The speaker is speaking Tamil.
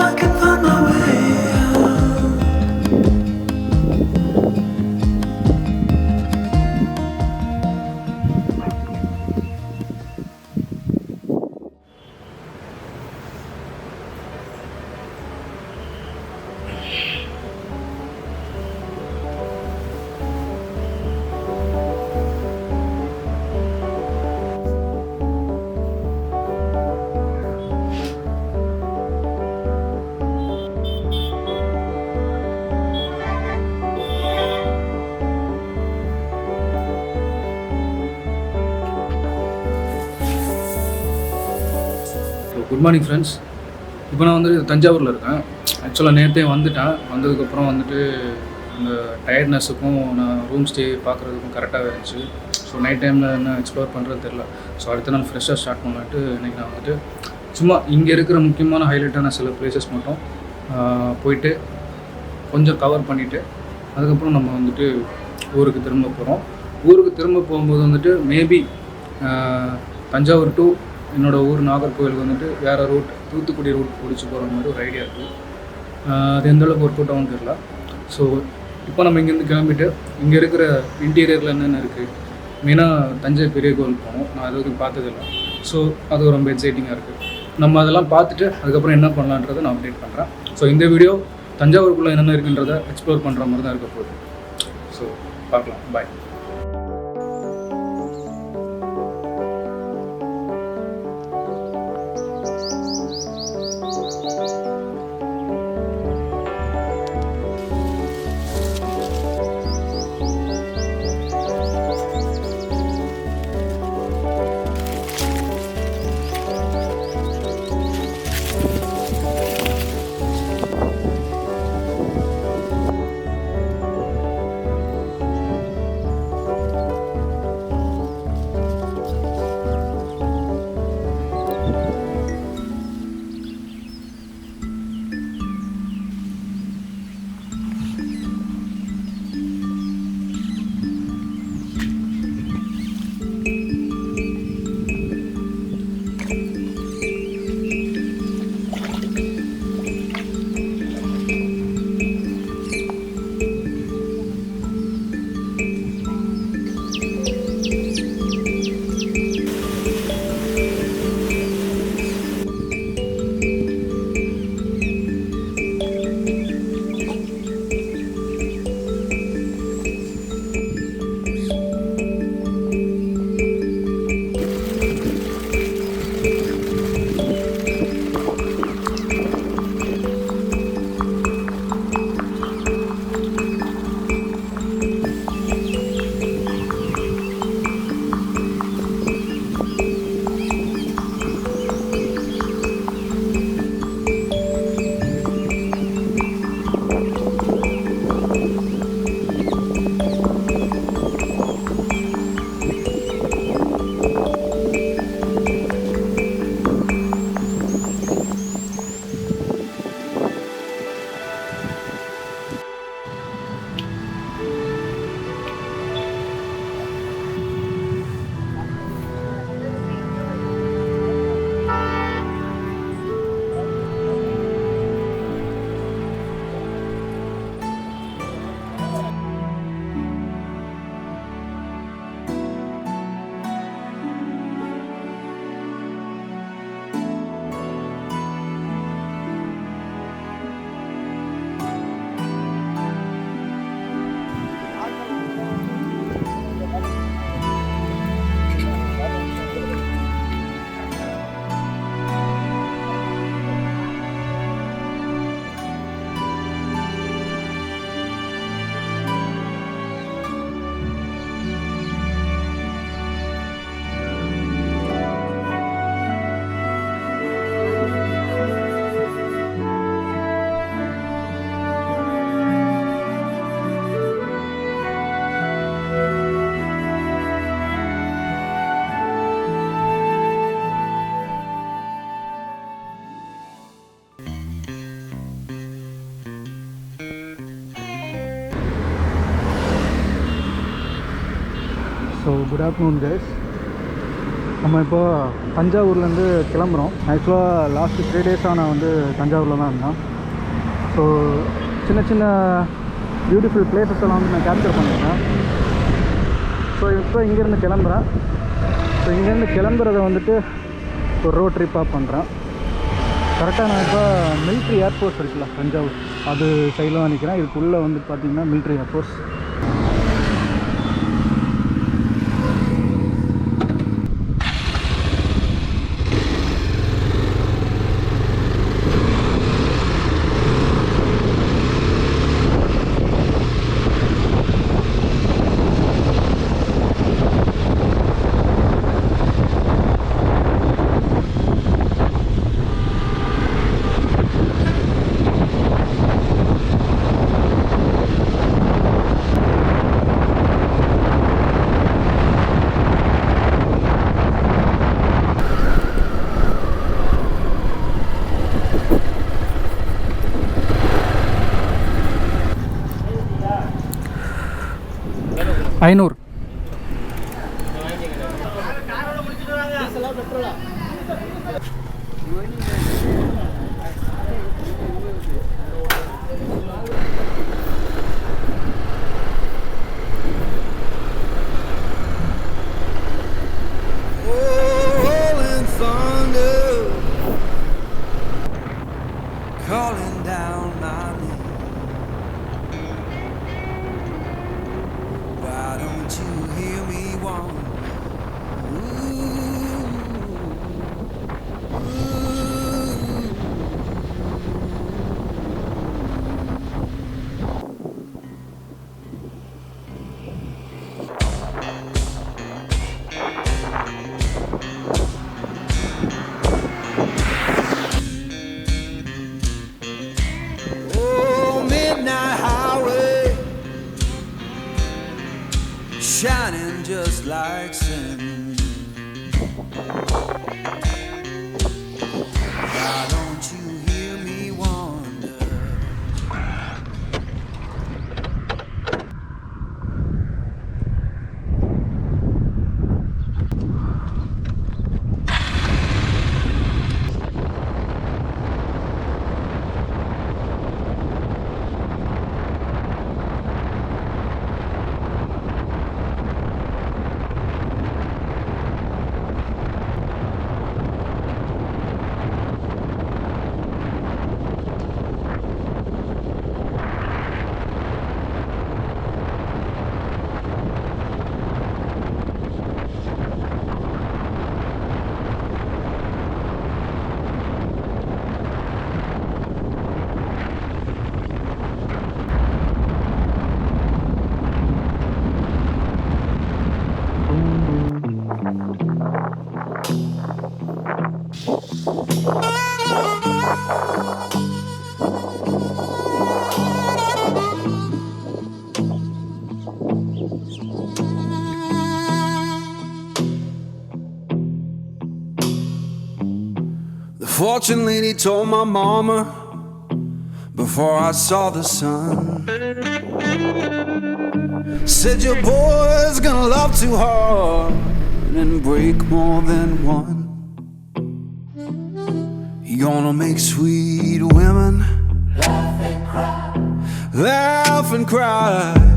I can find my way out. Good morning friends. இப்போ நான் வந்து தஞ்சாவூரில் இருக்கேன். ஆக்சுவலாக நேற்றே வந்துட்டேன். வந்ததுக்கப்புறம் வந்துட்டு அந்த டயர்ட்னஸுக்கும் நான் ரூம் ஸ்டே பார்க்குறதுக்கும் கரெக்டாக இருந்துச்சு. ஸோ நைட் டைமில் என்ன எக்ஸ்ப்ளோர் பண்ணுறது தெரில. ஸோ அடுத்த நாள் ஃப்ரெஷ்ஷாக ஸ்டார்ட் பண்ணிட்டு இன்றைக்கி நான் வந்துட்டு சும்மா இங்கே இருக்கிற முக்கியமான ஹைலைட்டான சில பிளேசஸ் மட்டும் போயிட்டு கொஞ்சம் கவர் பண்ணிவிட்டு அதுக்கப்புறம் நம்ம வந்துட்டு ஊருக்கு திரும்ப போகிறோம். ஊருக்கு திரும்ப போகும்போது வந்துட்டு மேபி தஞ்சாவூர் டு என்னோடய ஊர் நாகர்கோவிலுக்கு வந்துட்டு வேறு ரூட் தூத்துக்குடி ரூட் பிடிச்சி போகிற மாதிரி ஒரு ஐடியா இருக்குது. அது எந்தளவுக்கு ஒர்க் அவுட் ஆகும் தெரியல. ஸோ இப்போ நம்ம இங்கேருந்து கிளம்பிட்டு இங்கே இருக்கிற இன்டீரியரில் என்னென்ன இருக்குது, மெயினாக தஞ்சை பெரிய கோவில் போகணும். நான் அது வரைக்கும் பார்த்ததில்லை. ஸோ அது ரொம்ப எக்ஸைட்டிங்காக இருக்குது. நம்ம அதெல்லாம் பார்த்துட்டு அதுக்கப்புறம் என்ன பண்ணலான்றதை நான் அப்டேட் பண்ணுறேன். ஸோ இந்த வீடியோ தஞ்சாவூருக்குள்ளே என்னென்ன இருக்குன்றதை எக்ஸ்ப்ளோர் பண்ணுற மாதிரி தான் இருக்க போகுது. ஸோ பார்க்கலாம். பாய். So good afternoon guys. நம்ம இப்போ தஞ்சாவூர்லேருந்து கிளம்புறோம். ஆக்சுவலாக லாஸ்ட்டு 3 டேஸாக நான் வந்து தஞ்சாவூரில் தான் இருந்தேன். ஸோ சின்ன சின்ன பியூட்டிஃபுல் பிளேசஸ் எல்லாம் வந்து நான் கேப்சர் பண்ணியிருக்கேன். ஸோ இப்போ இங்கேருந்து கிளம்புறேன். ஸோ இங்கேருந்து கிளம்புறத வந்துட்டு ஒரு ரோட் ட்ரிப்பாக பண்ணுறேன். கரெக்டாக நான் இப்போ மிலிட்ரி ஏர்ஃபோர்ஸ் இருக்குல்ல தஞ்சாவூர், அது சைடில் தான் நிற்கிறேன். இதுக்குள்ளே வந்து பார்த்திங்கன்னா மிலிட்ரி ஏர்ஃபோர்ஸ். ஐநூறு. Calling down my name. Why don't you hear me wander? Shining just like sin. Why don't you hear me wander? The fortune lady told my mama before I saw the sun. Said your boy's gonna love too hard and break more than one. You're gonna make sweet women laugh and cry, laugh and cry.